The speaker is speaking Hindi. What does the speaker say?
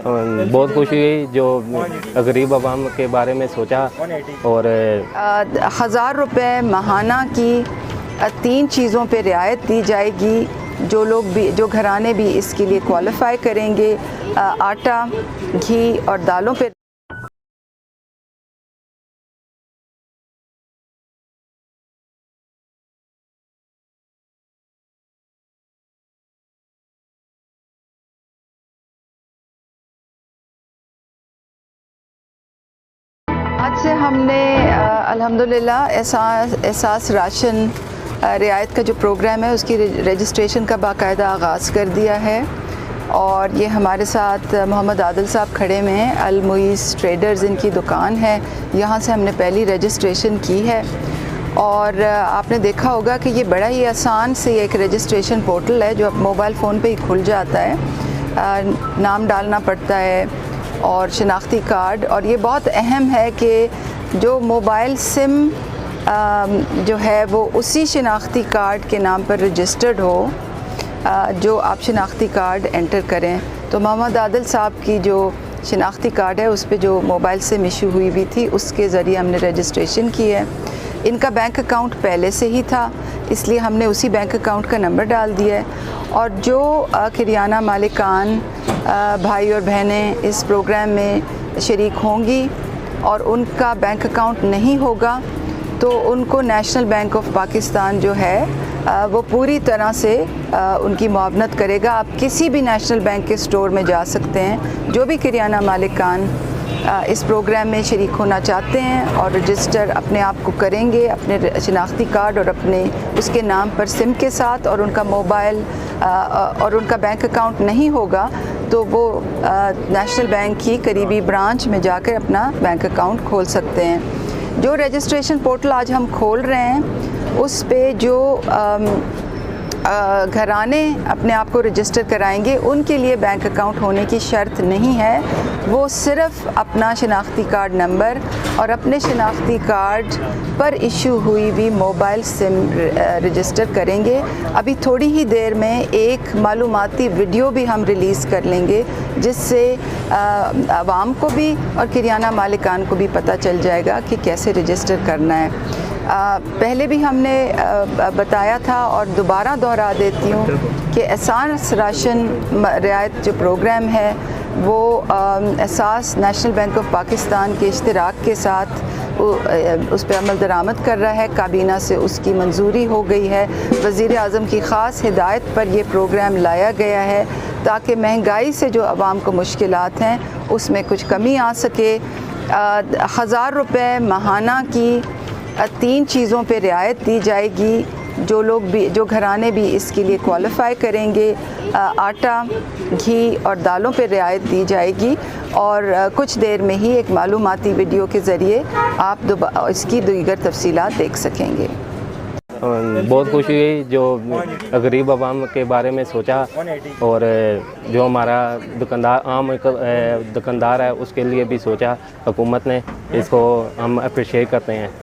बहुत खुशी हुई जो गरीब आवाम के बारे में सोचा। और 1000 रुपये माहाना की 3 चीज़ों पे रियायत दी जाएगी। जो लोग भी, जो घराने भी इसके लिए क्वालिफ़ाई करेंगे, आटा, घी और दालों पे। आज से हमने अल्हम्दुलिल्लाह एहसास राशन रियायत का जो प्रोग्राम है उसकी रजिस्ट्रेशन का बाकायदा आगाज़ कर दिया है। और ये हमारे साथ मोहम्मद आदिल साहब खड़े हुए हैं। अल मुईस ट्रेडर्स इनकी दुकान है, यहाँ से हमने पहली रजिस्ट्रेशन की है। और आपने देखा होगा कि ये बड़ा ही आसान से एक रजिस्ट्रेशन पोर्टल है जो अब मोबाइल फ़ोन पे ही खुल जाता है। नाम डालना पड़ता है और शिनाख्ती कार्ड। और ये बहुत अहम है कि जो मोबाइल सिम जो है वो उसी शिनाख्ती कार्ड के नाम पर रजिस्टर्ड हो जो आप शिनाख्ती कार्ड एंटर करें। तो मोहम्मद आदिल साहब की जो शिनाख्ती कार्ड है उस पे जो मोबाइल सिम इशू हुई हुई थी उसके ज़रिए हमने रजिस्ट्रेशन की है। इनका बैंक अकाउंट पहले से ही था, इसलिए हमने उसी बैंक अकाउंट का नंबर डाल दिया है। और जो किरियाना मालिकान भाई और बहनें इस प्रोग्राम में शरीक होंगी और उनका बैंक अकाउंट नहीं होगा तो उनको नेशनल बैंक ऑफ पाकिस्तान जो है वो पूरी तरह से उनकी मुआवनत करेगा। आप किसी भी नेशनल बैंक के स्टोर में जा सकते हैं। जो भी किरियाना मालिकान इस प्रोग्राम में शरीक होना चाहते हैं और रजिस्टर अपने आप को करेंगे अपने शिनाख्ती कार्ड और अपने उसके नाम पर सिम के साथ, और उनका मोबाइल और उनका बैंक अकाउंट नहीं होगा तो वो नेशनल बैंक की करीबी ब्रांच में जाकर अपना बैंक अकाउंट खोल सकते हैं। जो रजिस्ट्रेशन पोर्टल आज हम खोल रहे हैं उस पे जो घराने अपने आप को रजिस्टर कराएंगे उनके लिए बैंक अकाउंट होने की शर्त नहीं है। वो सिर्फ़ अपना शिनाख्ती कार्ड नंबर और अपने शिनाख्ती कार्ड पर इशू हुई भी मोबाइल सिम रजिस्टर करेंगे। अभी थोड़ी ही देर में एक मालूमाती वीडियो भी हम रिलीज़ कर लेंगे जिससे आवाम को भी और किरियाना मालिकान को भी पता चल जाएगा कि कैसे रजिस्टर करना है। पहले भी हमने बताया था और दोबारा दोहरा देती हूँ कि एहसास राशन रियायत जो प्रोग्राम है वो एहसास नेशनल बैंक ऑफ पाकिस्तान के इश्तिराक के साथ उस पर अमल दरामद कर रहा है। काबीना से उसकी मंजूरी हो गई है। वज़ीर आज़म की ख़ास हिदायत पर यह प्रोग्राम लाया गया है ताकि महंगाई से जो आवाम को मुश्किलात हैं उसमें कुछ कमी आ सके। 1000 रुपये माहाना की 3 चीज़ों पे रियायत दी जाएगी। जो लोग भी, जो घराने भी इसके लिए क्वालिफ़ाई करेंगे, आटा, घी और दालों पे रियायत दी जाएगी। और कुछ देर में ही एक मालूमाती वीडियो के ज़रिए आप इसकी दीगर तफसीलात देख सकेंगे। बहुत खुशी हुई जो गरीब आवाम के बारे में सोचा। और जो हमारा आम दुकानदार है उसके लिए भी सोचा हुकूमत ने, इसको हम अप्रिशिएट करते हैं।